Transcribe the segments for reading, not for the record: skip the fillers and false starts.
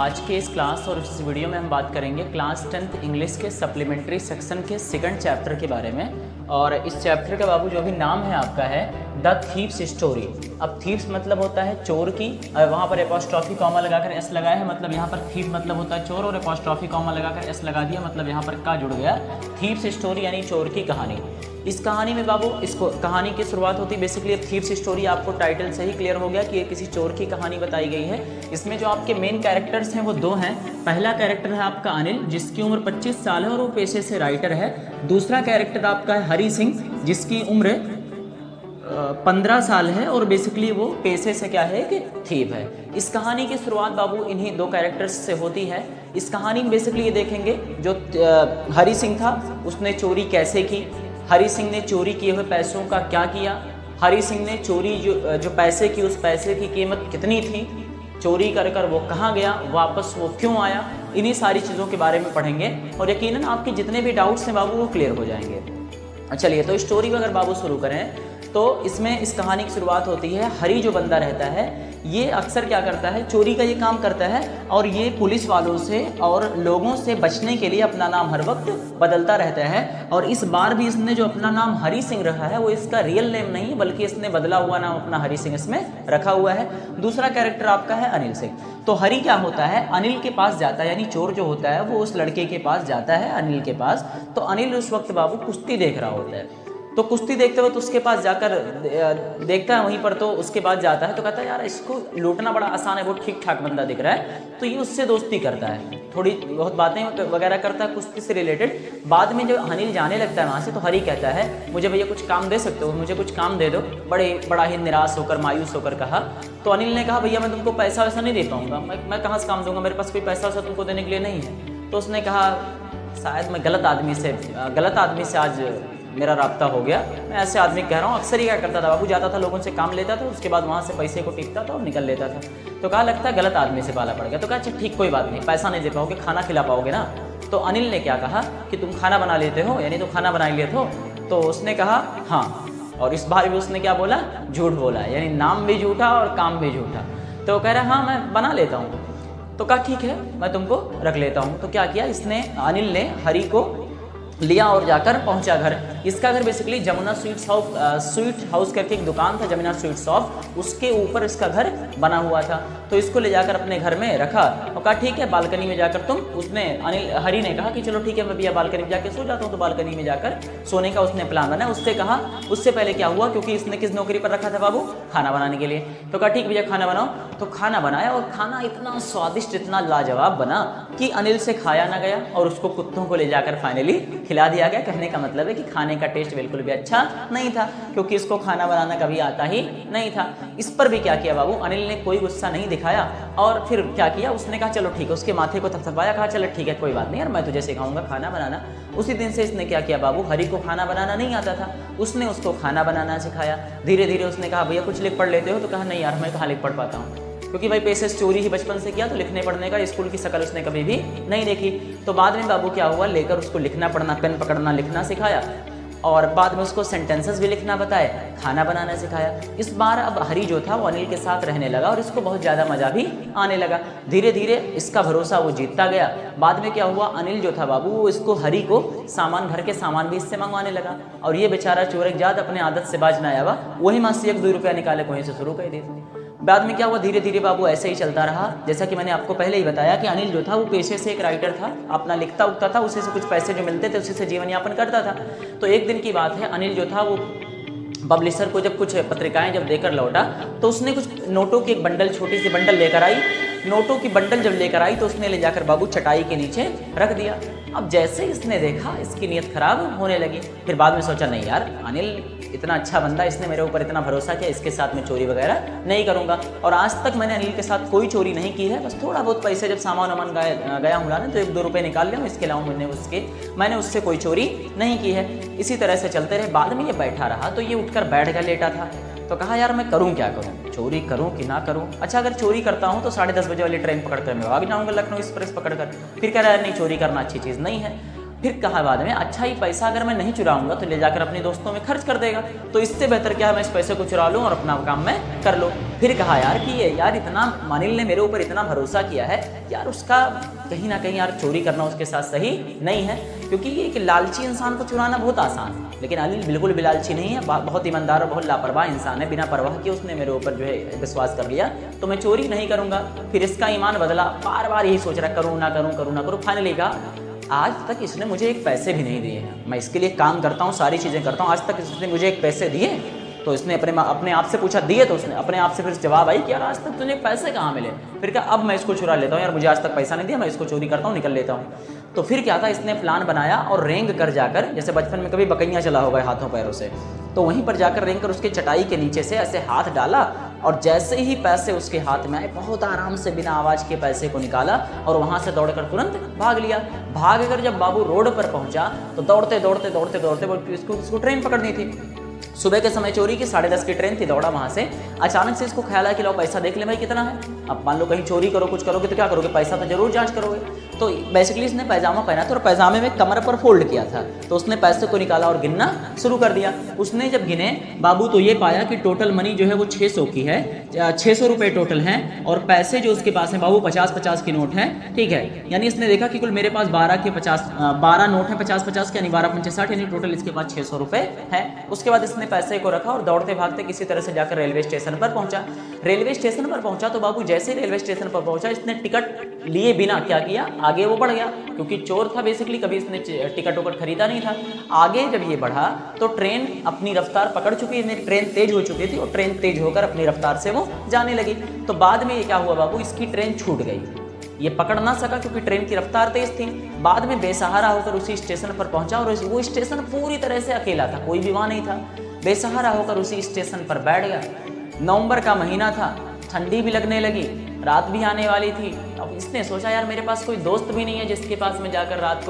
आज के इस क्लास और इस वीडियो में हम बात करेंगे क्लास 10th इंग्लिश के सप्लीमेंट्री सेक्शन के सेकंड चैप्टर के बारे में। और इस चैप्टर का बाबू जो भी नाम है आपका है द थीव्स स्टोरी। अब थीव्स मतलब होता है चोर की, वहाँ पर एपोस्ट्रॉफी कॉमा लगाकर एस लगाया है, मतलब यहाँ पर थीव मतलब होता है चोर, और एपोस्ट्रॉफी कॉमा लगाकर एस लगा दिया, मतलब यहाँ पर का जुड़ गया। थीव्स स्टोरी यानी चोर की कहानी। इस कहानी में बाबू इसको कहानी की शुरुआत होती है बेसिकली। अब थीव्स स्टोरी आपको टाइटल से ही क्लियर हो गया कि ये किसी चोर की कहानी बताई गई है। इसमें जो आपके मेन कैरेक्टर्स हैं वो दो हैं। पहला कैरेक्टर है आपका अनिल, जिसकी उम्र 25 साल है और वो पेशे से राइटर है। दूसरा कैरेक्टर आपका है हरी सिंह, जिसकी उम्र 15 साल है और बेसिकली वो पेशे से क्या है कि थीव है। इस कहानी की शुरुआत बाबू इन्हीं दो कैरेक्टर्स से होती है। इस कहानी में बेसिकली ये देखेंगे जो हरी सिंह था उसने चोरी कैसे की, हरी सिंह ने चोरी किए हुए पैसों का क्या किया, हरी सिंह ने चोरी जो पैसे की उस पैसे की कीमत कितनी थी, चोरी कर कर वो कहाँ गया, वापस वो क्यों आया, इन्हीं सारी चीज़ों के बारे में पढ़ेंगे और यकीनन आपके जितने भी डाउट्स हैं बाबू वो क्लियर हो जाएंगे। चलिए तो स्टोरी अगर बाबू शुरू करें तो इसमें इस कहानी की शुरुआत होती है। हरी जो बंदा रहता है ये अक्सर क्या करता है, चोरी का ये काम करता है और ये पुलिस वालों से और लोगों से बचने के लिए अपना नाम हर वक्त बदलता रहता है। और इस बार भी इसने जो अपना नाम हरी सिंह रखा है वो इसका रियल नेम नहीं है, बल्कि इसने बदला हुआ नाम अपना हरी सिंह इसमें रखा हुआ है। दूसरा कैरेक्टर आपका है अनिल सिंह। तो हरी क्या होता है, अनिल के पास जाता है, यानी चोर जो होता है वो उस लड़के के पास जाता है अनिल के पास। तो अनिल उस वक्त बाबू कुश्ती देख रहा होता है। तो कुश्ती देखते वक्त उसके पास जाकर देखता है वहीं पर, तो उसके बाद जाता है तो कहता है यार इसको लूटना बड़ा आसान है, वो ठीक ठाक बंदा दिख रहा है। तो ये उससे दोस्ती करता है, थोड़ी बहुत बातें वगैरह करता है कुश्ती से रिलेटेड। बाद में जब अनिल जाने लगता है वहाँ से तो हरी कहता है मुझे भैया कुछ काम दे सकते हो, मुझे कुछ काम दे दो। बड़ा ही निराश होकर मायूस होकर कहा। तो अनिल ने कहा भैया मैं तुमको पैसा वैसा नहीं दे पाऊंगा, मैं कहाँ से काम दूंगा, मेरे पास कोई पैसा वैसा तुमको देने के लिए नहीं है। तो उसने कहा शायद मैं गलत आदमी से आज मेरा राब्ता हो गया, मैं ऐसे आदमी कह रहा हूँ। अक्सर ही क्या करता था बाबू, जाता था लोगों से काम लेता था, उसके बाद वहाँ से पैसे को टिकता था और निकल लेता था। तो कहा लगता है गलत आदमी से पाला पड़ गया। तो कहा अच्छा ठीक कोई बात नहीं, पैसा नहीं दे पाओगे, खाना खिला पाओगे ना। तो अनिल ने क्या कहा कि तुम खाना बना लेते हो, यानी तुम खाना बना लिए तो उसने कहा हाँ। और इस बार भी उसने क्या बोला, झूठ बोला, यानी नाम भी झूठा और काम भी झूठा। तो वो कह रहा हाँ मैं बना लेता हूँ। तो कहा ठीक है मैं तुमको रख लेता हूँ। तो क्या किया इसने, अनिल ने हरी को लिया और जाकर पहुंचा घर। इसका घर बेसिकली जमुना स्वीट हाउस करके एक दुकान था, जमुना स्वीट शॉप, उसके ऊपर इसका घर बना हुआ था। तो इसको ले जाकर अपने घर में रखा और कहा ठीक है बालकनी में जाकर हरी ने कहा कि चलो ठीक है मैं भैया बालकनी में जाकर सो जाता हूँ। तो बालकनी में जाकर सोने का उसने प्लान बनाया। उससे कहा, उससे पहले क्या हुआ, क्योंकि इसने किस नौकरी पर रखा था बाबू, खाना बनाने के लिए। तो कहा ठीक भैया खाना बनाओ। तो खाना बनाया और खाना इतना स्वादिष्ट इतना लाजवाब बना कि अनिल से खाया ना गया और उसको कुत्तों को ले जाकर फाइनली खिला दिया गया। कहने का मतलब है कि खाने का टेस्ट बिल्कुल भी अच्छा नहीं था, क्योंकि इसको खाना बनाना कभी आता ही नहीं था। इस पर भी क्या किया बाबू, अनिल ने कोई गुस्सा नहीं दिखाया और फिर क्या किया, उसने कहा चलो ठीक है, उसके माथे को थपथपाया, कहा चलो ठीक है कोई बात नहीं यार मैं तुझे सिखाऊंगा खाना बनाना। उसी दिन से इसने क्या किया बाबू, हरी को खाना बनाना नहीं आता था, उसने उसको खाना बनाना सिखाया। धीरे धीरे उसने कहा भैया कुछ लिख पढ़ लेते हो। तो कहा नहीं यार मैं कहाँ लिख पढ़ पाता हूँ, क्योंकि भाई पैसे से चोरी ही बचपन से किया, तो लिखने पढ़ने का स्कूल की शक्ल उसने कभी भी नहीं देखी। तो बाद में बाबू क्या हुआ, लेकर उसको लिखना पढ़ना, पेन पकड़ना लिखना सिखाया और बाद में उसको सेंटेंसेस भी लिखना बताए, खाना बनाना सिखाया। इस बार अब हरी जो था वो अनिल के साथ रहने लगा और इसको बहुत ज़्यादा मज़ा भी आने लगा। धीरे धीरे इसका भरोसा वो जीतता गया। बाद में क्या हुआ, अनिल जो था बाबू वो इसको हरी को घर के सामान भी इससे मंगवाने लगा और ये बेचारा चोर जात अपने आदत से बाज ना आया, वही माँ से 1-2 रुपया निकाले वहीं से शुरू कर देते। बाद में क्या हुआ, धीरे धीरे बाबू ऐसे ही चलता रहा। जैसा कि मैंने आपको पहले ही बताया कि अनिल जो था वो पेशे से एक राइटर था, अपना लिखता उगता था, उसी से कुछ पैसे जो मिलते थे उसी से जीवन यापन करता था। तो एक दिन की बात है, अनिल जो था वो पब्लिशर को जब कुछ पत्रिकाएं जब देकर लौटा तो उसने कुछ नोटों की एक बंडल, छोटी सी बंडल लेकर आई। नोटों की बंडल जब लेकर आई तो उसने ले जाकर बाबू चटाई के नीचे रख दिया। अब जैसे इसने देखा इसकी नीयत खराब होने लगी। फिर बाद में सोचा नहीं यार अनिल इतना अच्छा बंदा, इसने मेरे ऊपर इतना भरोसा किया, इसके साथ मैं चोरी वगैरह नहीं करूंगा। और आज तक मैंने अनिल के साथ कोई चोरी नहीं की है, बस थोड़ा बहुत पैसे जब सामान वामान गया हूँ लाने तो 1-2 रुपये निकाल लिया, इसके अलावा मैंने उससे कोई चोरी नहीं की है। इसी तरह से चलते रहे। बाद में ये बैठा रहा तो ये उठकर बैठ गया, लेटा था। तो कहा यार मैं करूं क्या करूं, चोरी करूं कि ना करूं। अच्छा अगर चोरी करता हूं तो 10:30 बजे वाली ट्रेन पकड़कर मैं भाग जाऊंगा लखनऊ एक्सप्रेस पकड़कर। फिर कह रहा है नहीं चोरी करना अच्छी चीज़ नहीं है। फिर कहा बाद में, अच्छा ये पैसा अगर मैं नहीं चुराऊंगा तो ले जाकर अपने दोस्तों में खर्च कर देगा, तो इससे बेहतर क्या है मैं इस पैसे को चुरा लूँ और अपना काम मैं कर लूँ। फिर कहा यार कि यार इतना अनिल ने मेरे ऊपर इतना भरोसा किया है यार, उसका कहीं ना कहीं यार चोरी करना उसके साथ सही नहीं है, क्योंकि ये एक लालची इंसान को चुराना बहुत आसान है। लेकिन अनिल बिल्कुल भी लालची नहीं है, बहुत ईमानदार और बहुत लापरवाह इंसान है। बिना परवाह के उसने मेरे ऊपर जो है विश्वास कर लिया, तो मैं चोरी नहीं करूँगा। फिर इसका ईमान बदला, बार बार यही सोच रहा करूँ ना करूँ करूँ ना करूँ। फाइनली कहा आज तक इसने मुझे एक पैसे भी नहीं दिए हैं, मैं इसके लिए काम करता हूँ, सारी चीज़ें करता हूँ, आज तक इसने मुझे एक पैसे दिए। तो इसने अपने आप से पूछा दिए, तो उसने अपने आप से फिर जवाब आई कि यार आज तक तुझे पैसे कहाँ मिले। फिर कहा अब मैं इसको चुरा लेता हूँ, यार मुझे आज तक पैसा नहीं दिया, मैं इसको चोरी करता हूँ, निकल लेता हूँ। तो फिर क्या था, इसने प्लान बनाया और रेंग कर जाकर, जैसे बचपन में कभी बकैया चला होगा हाथों पैरों से, तो वहीं पर जाकर रेंग कर उसके चटाई के नीचे से ऐसे हाथ डाला और जैसे ही पैसे उसके हाथ में आए बहुत आराम से बिना आवाज़ के पैसे को निकाला और वहाँ से दौड़कर तुरंत भाग लिया। भाग कर जब बाबू रोड पर पहुँचा तो दौड़ते दौड़ते दौड़ते दौड़ते इसको ट्रेन पकड़नी थी। सुबह के समय चोरी की 10:30 की ट्रेन थी, दौड़ा वहाँ से। अचानक से इसको ख्याल आया कि लो पैसा देख ले भाई कितना है। अब मान लो कहीं चोरी करो कुछ करोगे तो क्या करोगे, पैसा तो जरूर जांच करोगे। तो बेसिकली इसने पैजामा पहना था और पैजामे में कमर पर फोल्ड किया था, तो उसने पैसे को निकाला और गिनना शुरू कर दिया। उसने जब गिने बाबू तो ये पाया कि टोटल मनी जो है वो 600 की है, 600 रुपये टोटल हैं और पैसे जो उसके पास हैं बाबू 50-50 की नोट है, ठीक है। यानी इसने देखा कि कुल मेरे पास 12 नोट है 50-50 के, यानी 12×5 = 60, यानी टोटल इसके पास 600 रुपये है। उसके बाद इसने पैसे को रखा और दौड़ते भागते किसी तरह से जाकर रेलवे स्टेशन पर पहुंचा। रेलवे स्टेशन पर पहुंचा तो बाबू जैसे रेलवे स्टेशन पर पहुंचा इसने टिकट लिए बिना क्या किया, आगे वो बढ़ गया, क्योंकि चोर था बेसिकली, कभी इसने टिकट वोकट खरीदा नहीं था। आगे जब ये बढ़ा तो ट्रेन अपनी रफ्तार पकड़ चुकी थी, ट्रेन तेज हो चुकी थी और ट्रेन तेज होकर अपनी रफ्तार से वो जाने लगी। तो बाद में ये क्या हुआ बाबू, इसकी ट्रेन छूट गई, ये पकड़ ना सका क्योंकि ट्रेन की रफ्तार तेज थी। बाद में बेसहारा होकर उसी स्टेशन पर पहुंचा और वो स्टेशन पूरी तरह से अकेला था, कोई भी वहाँ नहीं था। बेसहारा होकर उसी स्टेशन पर बैठ गया। नवंबर का महीना था, ठंडी भी लगने लगी, रात भी आने वाली थी। अब इसने सोचा यार मेरे पास कोई दोस्त भी नहीं है जिसके पास मैं जाकर रात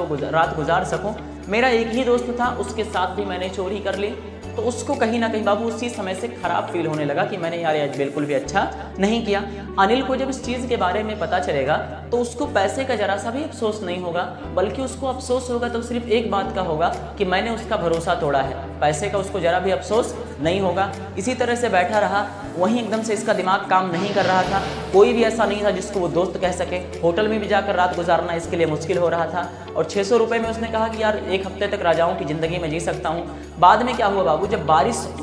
गुजार सकूं। मेरा एक ही दोस्त था, उसके साथ भी मैंने चोरी कर ली। तो उसको कहीं ना कहीं बाबू उसी समय से खराब फील होने लगा कि मैंने यार आज बिल्कुल भी अच्छा नहीं किया। अनिल को जब इस चीज़ के बारे में पता चलेगा तो उसको पैसे का जरा सा भी अफसोस नहीं होगा, बल्कि उसको अफसोस होगा तो सिर्फ एक बात का होगा कि मैंने उसका भरोसा तोड़ा है। पैसे का उसको जरा भी अफसोस नहीं होगा। इसी तरह से बैठा रहा, वहीं एकदम से इसका दिमाग काम नहीं कर रहा था। कोई भी ऐसा नहीं था जिसको वो दोस्त कह सके। होटल में भी जाकर रात गुजारना इसके लिए मुश्किल हो रहा था और 600 रुपये में उसने कहा कि यार एक हफ्ते तक राजाओं की ज़िंदगी में जी सकता हूँ। बाद में क्या हुआ बाबू, जब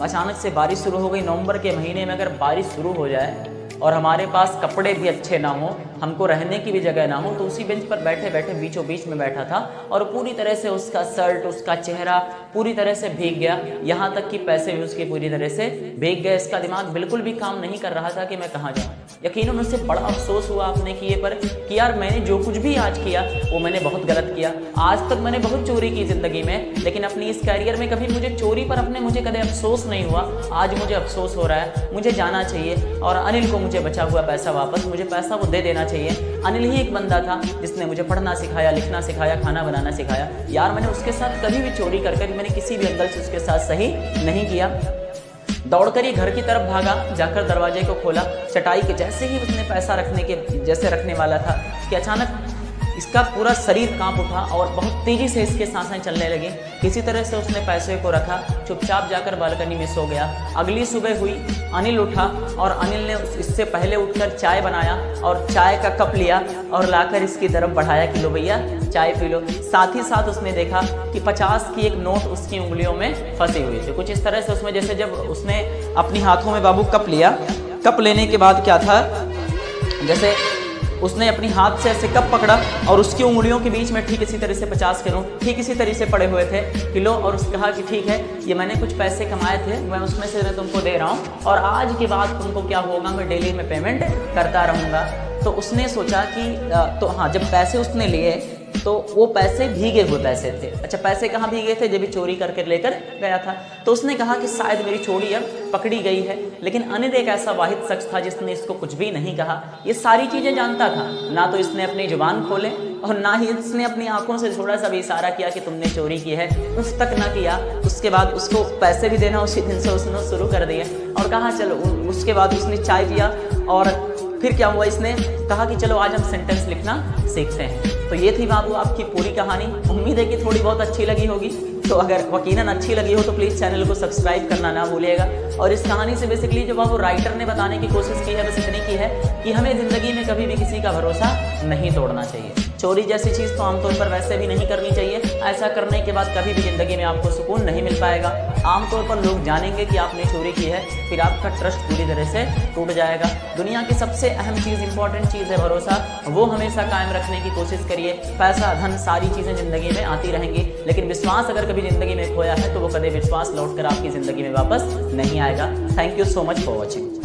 अचानक से बारिश शुरू हो गई। नवंबर के महीने में अगर बारिश शुरू हो जाए और हमारे पास कपड़े भी अच्छे ना हो, हमको रहने की भी जगह ना हो, तो उसी बेंच पर बैठे बैठे बीचों बीच में बैठा था और पूरी तरह से उसका शर्ट, उसका चेहरा पूरी तरह से भीग गया, यहाँ तक कि पैसे भी उसके पूरी तरह से भीग गए। इसका दिमाग बिल्कुल भी काम नहीं कर रहा था कि मैं कहाँ जाऊँ। यकीनन उससे बड़ा अफसोस हुआ अपने किए पर कि यार मैंने जो कुछ भी आज किया वो मैंने बहुत गलत किया। आज तक मैंने बहुत चोरी की ज़िंदगी में, लेकिन अपनी इस कैरियर में कभी मुझे चोरी पर मुझे कभी अफसोस नहीं हुआ। आज मुझे अफसोस हो रहा है, मुझे जाना चाहिए और अनिल को मुझे बचा हुआ पैसा वापस, मुझे पैसा वो दे देना चाहिए। अनिल ही एक बंदा था जिसने मुझे पढ़ना सिखाया, लिखना सिखाया, खाना बनाना सिखाया। यार मैंने उसके साथ कभी भी चोरी कर मैंने किसी भी एंगल से उसके साथ सही नहीं किया। दौड़कर ये घर की तरफ भागा, जाकर दरवाजे को खोला। चटाई के जैसे ही उसने पैसा रखने वाला था कि अचानक इसका पूरा शरीर कांप उठा और बहुत तेज़ी से इसके सांसें चलने लगी। किसी तरह से उसने पैसे को रखा, चुपचाप जाकर बालकनी में सो गया। अगली सुबह हुई, अनिल उठा और अनिल ने इससे पहले उठकर चाय बनाया और चाय का कप लिया और लाकर इसकी तरफ बढ़ाया कि लो भैया चाय पी लो। साथ ही साथ उसने देखा कि 50 की एक नोट उसकी उंगलियों में फंसी हुई थी। कुछ इस तरह से उसमें जैसे जब उसने अपनी हाथों में बाबू कप लिया, कप लेने के बाद क्या था, जैसे उसने अपनी हाथ से ऐसे कप पकड़ा और उसकी उंगलियों के बीच में ठीक इसी तरह से 50 के नोट ठीक इसी तरह से पड़े हुए थे किलो। और उसने कहा कि ठीक है, ये मैंने कुछ पैसे कमाए थे, मैं उसमें से मैं तुमको दे रहा हूँ और आज के बाद तुमको क्या होगा, मैं डेली में पेमेंट करता रहूँगा। तो उसने सोचा कि तो हाँ, जब पैसे उसने लिए तो वो पैसे भीगे हुए पैसे थे। अच्छा, पैसे कहाँ भीगे थे, जब भी चोरी करके लेकर गया था। तो उसने कहा कि शायद मेरी चोरी अब पकड़ी गई है। लेकिन अनिल एक ऐसा वाहिद शख्स था जिसने इसको कुछ भी नहीं कहा। ये सारी चीज़ें जानता था, ना तो इसने अपनी जुबान खोले और ना ही इसने अपनी आंखों से थोड़ा सा भी इशारा किया कि तुमने चोरी की है, उस तक ना किया। उसके बाद उसको पैसे भी देना उसी दिन से उसने शुरू कर दिए और कहा चलो। उसके बाद उसने चाय पिया और फिर क्या हुआ, इसने कहा कि चलो आज हम सेंटेंस लिखना सीखते हैं। तो ये थी बाबू आपकी पूरी कहानी। उम्मीद है कि थोड़ी बहुत अच्छी लगी होगी। तो अगर यकीनन अच्छी लगी हो तो प्लीज़ चैनल को सब्सक्राइब करना ना भूलिएगा। और इस कहानी से बेसिकली जो बाबू राइटर ने बताने की कोशिश की है बस इतनी की है कि हमें ज़िंदगी में कभी भी किसी का भरोसा नहीं तोड़ना चाहिए। चोरी जैसी चीज़ तो आमतौर पर वैसे भी नहीं करनी चाहिए। ऐसा करने के बाद कभी भी ज़िंदगी में आपको सुकून नहीं मिल पाएगा। आमतौर पर लोग जानेंगे कि आपने चोरी की है, फिर आपका ट्रस्ट पूरी तरह से टूट जाएगा। दुनिया की सबसे अहम चीज़, इंपॉर्टेंट चीज़ है भरोसा। वो हमेशा कायम रखने की कोशिश करिए। पैसा, धन, सारी चीज़ें ज़िंदगी में आती रहेंगी, लेकिन विश्वास अगर कभी ज़िंदगी में खोया है तो वो कभी विश्वास लौट कर आपकी ज़िंदगी में वापस नहीं आएगा। Thank you so much for watching.